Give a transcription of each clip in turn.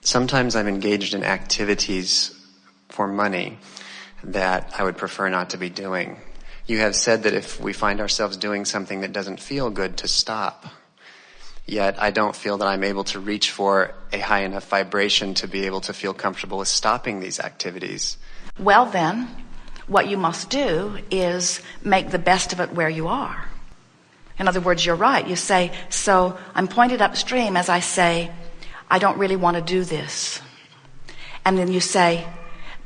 Sometimes I'm engaged in activities for money that I would prefer not to be doing. You have said that if we find ourselves doing something that doesn't feel good, to stop. Yet I don't feel that I'm able to reach for a high enough vibration to be able to feel comfortable with stopping these activities. Well then, what you must do is make the best of it where you are. In other words, you're right. You say, so I'm pointed upstream as I say, I don't really want to do this. And then you say,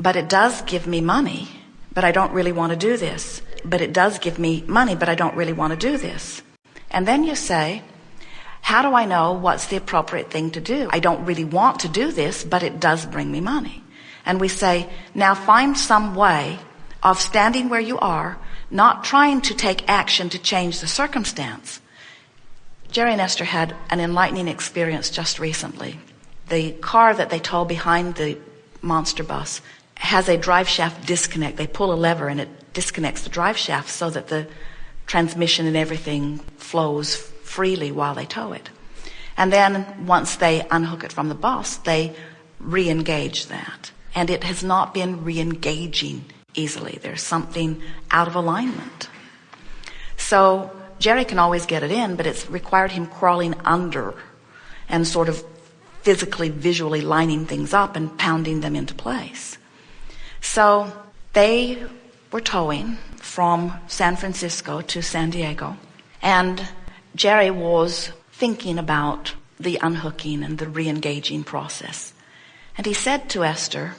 but it does give me money, but I don't really want to do this. But it does give me money, but I don't really want to do this. And then you say, how do I know what's the appropriate thing to do? I don't really want to do this, but it does bring me money. And we say, now find some way of standing where you are, not trying to take action to change the circumstance. Jerry and Esther had an enlightening experience just recently. The car that they tow behind the monster bus has a drive shaft disconnect. They pull a lever and it disconnects the drive shaft so that the transmission and everything flows freely while they tow it. And then once they unhook it from the bus, they re-engage that. And it has not been re-engaging easily. There's something out of alignment. So Jerry can always get it in, but it's required him crawling under and sort of physically, visually lining things up and pounding them into place. So they were towing from San Francisco to San Diego, and Jerry was thinking about the unhooking and the re-engaging process. And he said to Esther,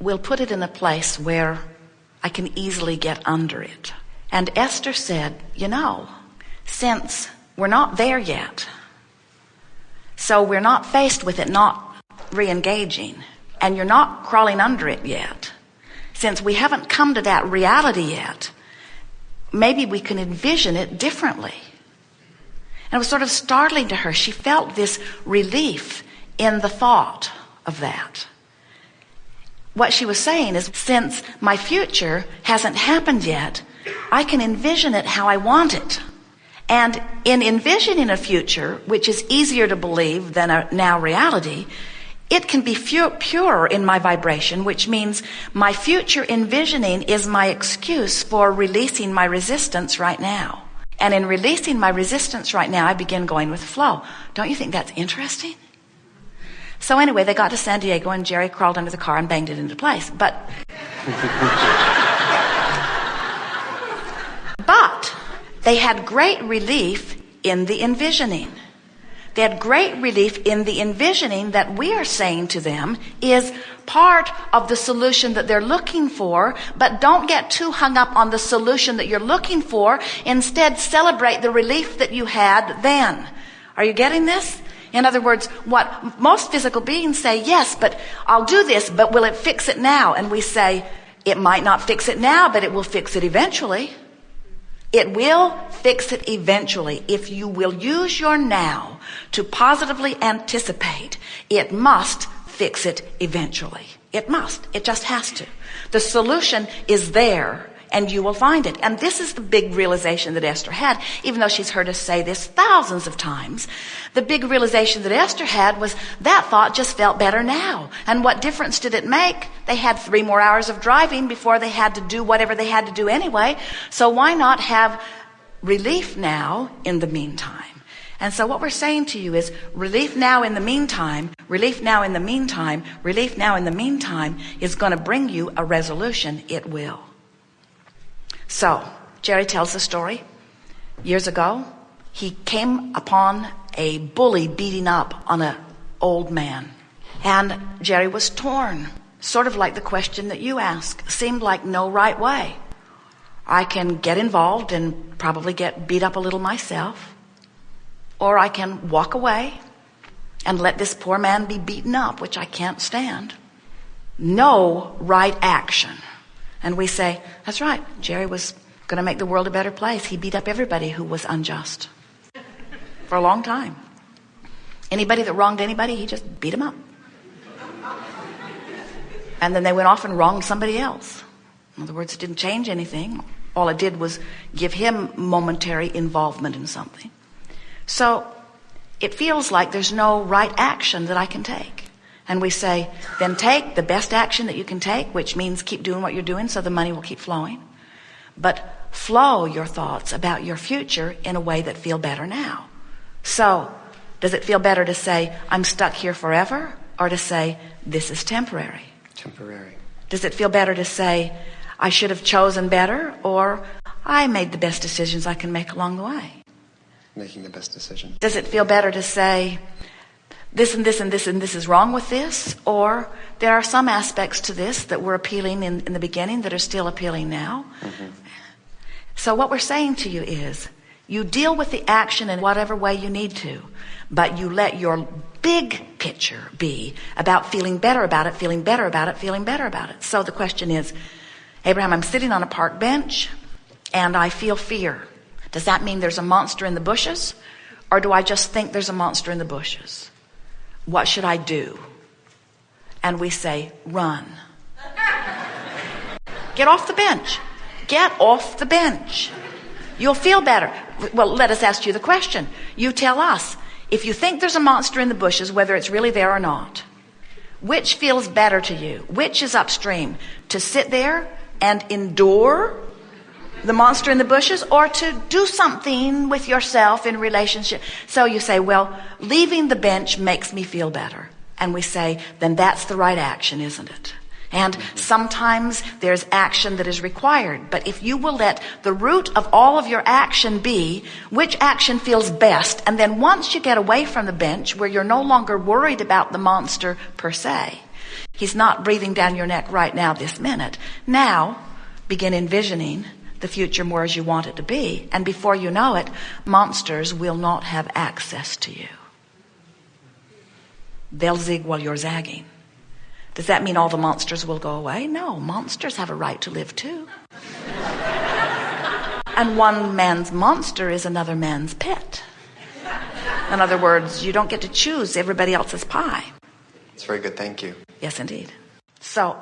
we'll put it in a place where I can easily get under it. And Esther said, you know, since we're not there yet, so we're not faced with it not re-engaging, and you're not crawling under it yet, since we haven't come to that reality yet, maybe we can envision it differently. And it was sort of startling to her. She felt this relief in the thought of that. What she was saying is, since my future hasn't happened yet, I can envision it how I want it. And in envisioning a future, which is easier to believe than a now reality, it can be purer in my vibration, which means my future envisioning is my excuse for releasing my resistance right now. And in releasing my resistance right now, I begin going with the flow. Don't you think that's interesting? So anyway, they got to San Diego and Jerry crawled under the car and banged it into place. But they had great relief in the envisioning. They had great relief in the envisioning that we are saying to them is part of the solution that they're looking for, but don't get too hung up on the solution that you're looking for. Instead, celebrate the relief that you had then. Are you getting this? In other words, what most physical beings say, yes, but I'll do this, but will it fix it now? And we say, it might not fix it now, but it will fix it eventually. It will fix it eventually. If you will use your now to positively anticipate, it must fix it eventually. It must. It just has to. The solution is there, and you will find it. And this is the big realization that Esther had, even though she's heard us say this thousands of times. The big realization that Esther had was that thought just felt better now. And what difference did it make? They had 3 more hours of driving before they had to do whatever they had to do anyway. So why not have relief now in the meantime? And so what we're saying to you is relief now in the meantime, relief now in the meantime, relief now in the meantime is going to bring you a resolution. It will. So Jerry tells the story. Years ago, he came upon a bully beating up on an old man. And Jerry was torn, sort of like the question that you ask. Seemed like no right way. I can get involved and probably get beat up a little myself. Or I can walk away and let this poor man be beaten up, which I can't stand. No right action. And we say, that's right, Jerry was going to make the world a better place. He beat up everybody who was unjust for a long time. Anybody that wronged anybody, he just beat them up. And then they went off and wronged somebody else. In other words, it didn't change anything. All it did was give him momentary involvement in something. So it feels like there's no right action that I can take. And we say, then take the best action that you can take, which means keep doing what you're doing so the money will keep flowing. But flow your thoughts about your future in a way that feel better now. So, does it feel better to say, I'm stuck here forever? Or to say, this is temporary? Temporary. Does it feel better to say, I should have chosen better? Or I made the best decisions I can make along the way? Making the best decision. Does it feel better to say, this and this and this and this is wrong with this? Or there are some aspects to this that were appealing in the beginning that are still appealing now? Mm-hmm. So what we're saying to you is, you deal with the action in whatever way you need to, but you let your big picture be about feeling better about it, feeling better about it, feeling better about it. So the question is, Abraham, I'm sitting on a park bench and I feel fear. Does that mean there's a monster in the bushes? Or do I just think there's a monster in the bushes? What should I do? And we say, run. Get off the bench. Get off the bench. You'll feel better. Well, let us ask you the question. You tell us, if you think there's a monster in the bushes, whether it's really there or not, which feels better to you? Which is upstream? To sit there and endure the monster in the bushes, or to do something with yourself in relationship? So you say, well, leaving the bench makes me feel better. And we say, then that's the right action, isn't it? And sometimes there's action that is required. But if you will let the root of all of your action be which action feels best, and then once you get away from the bench where you're no longer worried about the monster per se, he's not breathing down your neck right now this minute. Now, begin envisioning the future more as you want it to be. And before you know it, monsters will not have access to you. They'll zig while you're zagging. Does that mean all the monsters will go away? No, monsters have a right to live too. And one man's monster is another man's pet. In other words, you don't get to choose everybody else's pie. It's very good, thank you. Yes, indeed. So,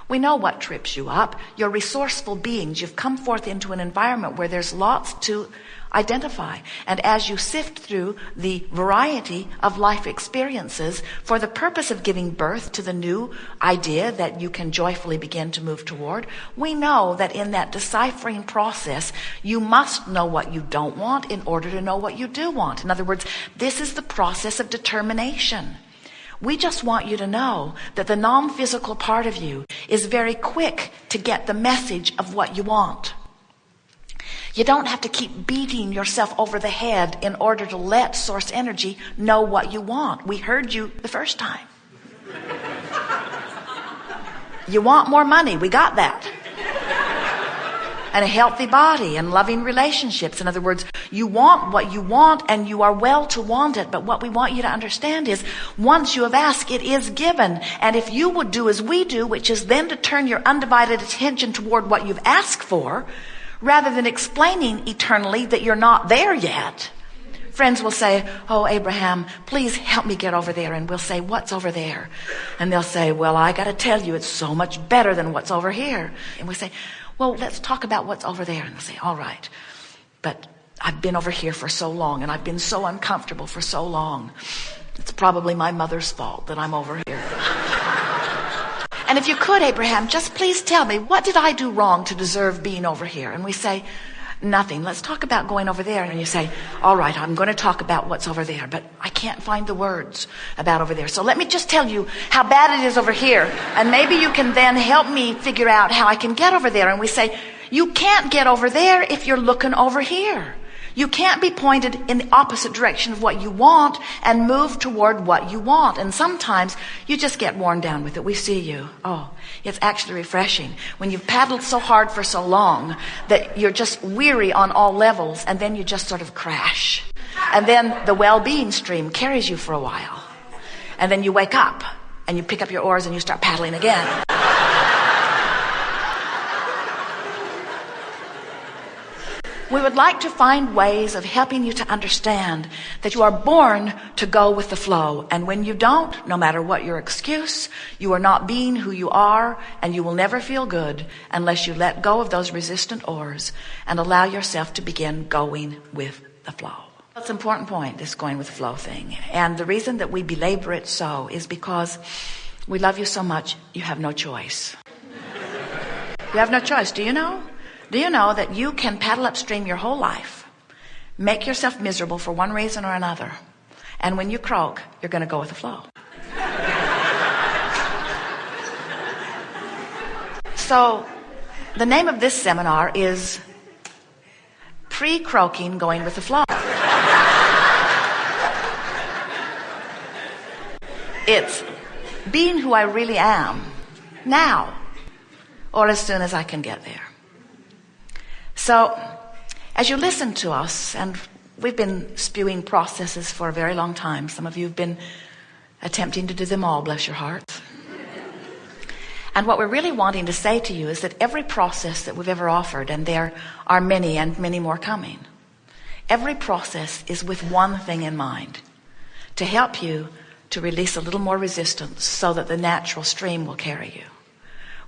we know what trips you up. You're resourceful beings. You've come forth into an environment where there's lots to identify. And as you sift through the variety of life experiences for the purpose of giving birth to the new idea that you can joyfully begin to move toward, we know that in that deciphering process, you must know what you don't want in order to know what you do want. In other words, this is the process of determination. We just want you to know that the non-physical part of you is very quick to get the message of what you want. You don't have to keep beating yourself over the head in order to let source energy know what you want. We heard you the first time. You want more money. We got that. And a healthy body and loving relationships. In other words, you want what you want and you are well to want it. But what we want you to understand is once you have asked, it is given. And if you would do as we do, which is then to turn your undivided attention toward what you've asked for, rather than explaining eternally that you're not there yet. Friends will say, oh, Abraham, please help me get over there. And we'll say, what's over there? And they'll say, well, I got to tell you, it's so much better than what's over here. And we say, well, let's talk about what's over there. And they'll say, all right, but I've been over here for so long and I've been so uncomfortable for so long. It's probably my mother's fault that I'm over here. And if you could, Abraham, just please tell me, what did I do wrong to deserve being over here? And we say, nothing. Let's talk about going over there. And you say, all right, I'm going to talk about what's over there, but I can't find the words about over there. So let me just tell you how bad it is over here. And maybe you can then help me figure out how I can get over there. And we say, you can't get over there if you're looking over here. You can't be pointed in the opposite direction of what you want and move toward what you want. And sometimes you just get worn down with it. We see you. Oh, it's actually refreshing when you've paddled so hard for so long that you're just weary on all levels, and then you just sort of crash. And then the well-being stream carries you for a while. And then you wake up and you pick up your oars and you start paddling again. We would like to find ways of helping you to understand that you are born to go with the flow. And when you don't, no matter what your excuse, you are not being who you are, and you will never feel good unless you let go of those resistant oars and allow yourself to begin going with the flow. It's an important point, this going with the flow thing. And the reason that we belabor it so is because we love you so much, you have no choice. You have no choice. Do you know? Do you know that you can paddle upstream your whole life, make yourself miserable for one reason or another, and when you croak, you're going to go with the flow. So the name of this seminar is Pre-Croaking Going with the Flow. It's being who I really am now, or as soon as I can get there. So as you listen to us, and we've been spewing processes for a very long time. Some of you have been attempting to do them all, bless your hearts. And what we're really wanting to say to you is that every process that we've ever offered, and there are many and many more coming, every process is with one thing in mind: to help you to release a little more resistance so that the natural stream will carry you.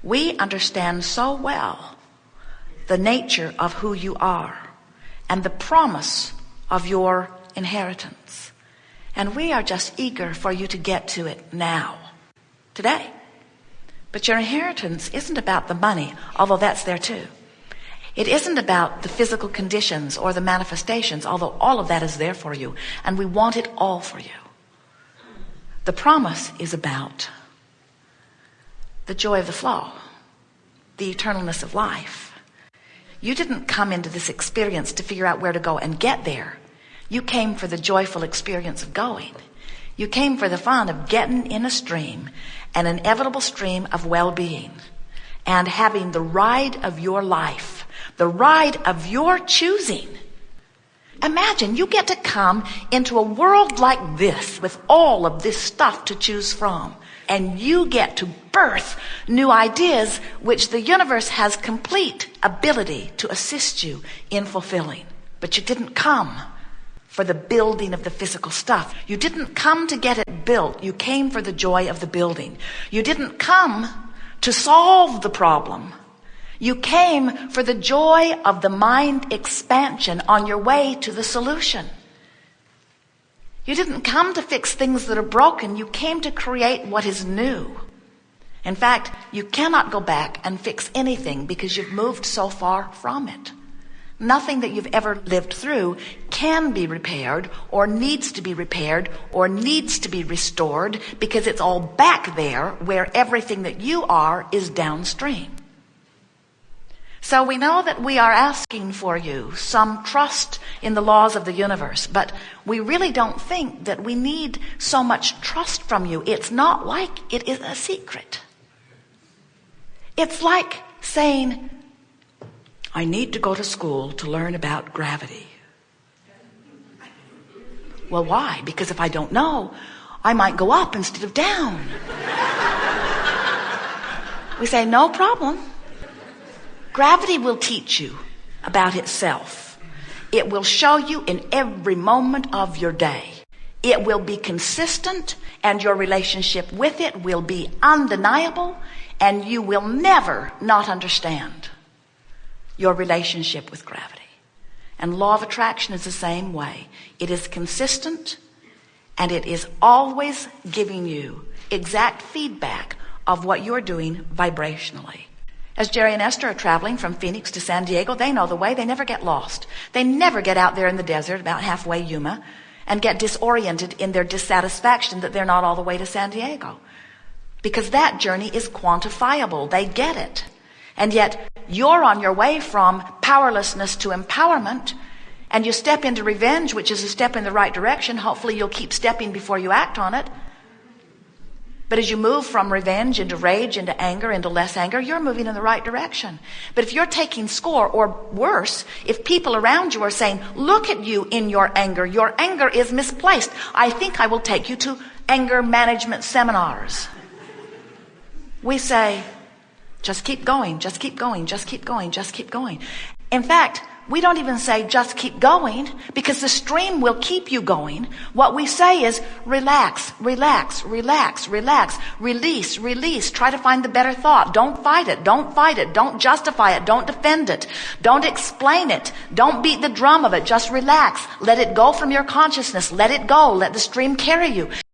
We understand so well the nature of who you are and the promise of your inheritance. And we are just eager for you to get to it now, today. But your inheritance isn't about the money, although that's there too. It isn't about the physical conditions or the manifestations, although all of that is there for you, and we want it all for you. The promise is about the joy of the flow, the eternalness of life. You didn't come into this experience to figure out where to go and get there. You came for the joyful experience of going. You came for the fun of getting in a stream, an inevitable stream of well-being, and having the ride of your life, the ride of your choosing. Imagine you get to come into a world like this with all of this stuff to choose from, and you get to birth new ideas which the universe has complete ability to assist you in fulfilling. But you didn't come for the building of the physical stuff. You didn't come to get it built. You came for the joy of the building. You didn't come to solve the problem. You came for the joy of the mind expansion on your way to the solution. You didn't come to fix things that are broken. You came to create what is new. In fact, you cannot go back and fix anything because you've moved so far from it. Nothing that you've ever lived through can be repaired or needs to be repaired or needs to be restored because it's all back there where everything that you are is downstream. So we know that we are asking for you some trust in the laws of the universe, but we really don't think that we need so much trust from you. It's not like it is a secret. It's like saying, I need to go to school to learn about gravity. Well, why? Because if I don't know, I might go up instead of down. We say, no problem. Gravity will teach you about itself. It will show you in every moment of your day. It will be consistent, and your relationship with it will be undeniable, and you will never not understand your relationship with gravity. And law of attraction is the same way. It is consistent, and it is always giving you exact feedback of what you're doing vibrationally. As Jerry and Esther are traveling from Phoenix to San Diego, they know the way. They never get lost. They never get out there in the desert, about halfway Yuma, and get disoriented in their dissatisfaction that they're not all the way to San Diego. Because that journey is quantifiable. They get it. And yet you're on your way from powerlessness to empowerment, and you step into revenge, which is a step in the right direction. Hopefully you'll keep stepping before you act on it. But as you move from revenge into rage, into anger, into less anger, you're moving in the right direction. But if you're taking score, or worse, if people around you are saying, look at you in your anger is misplaced. I think I will take you to anger management seminars. We say, just keep going, just keep going, just keep going, just keep going. In fact, We don't even say just keep going, because the stream will keep you going. What we say is relax, relax, relax, relax, release, release. Try to find the better thought. Don't fight it. Don't fight it. Don't justify it. Don't defend it. Don't explain it. Don't beat the drum of it. Just relax. Let it go from your consciousness. Let it go. Let the stream carry you.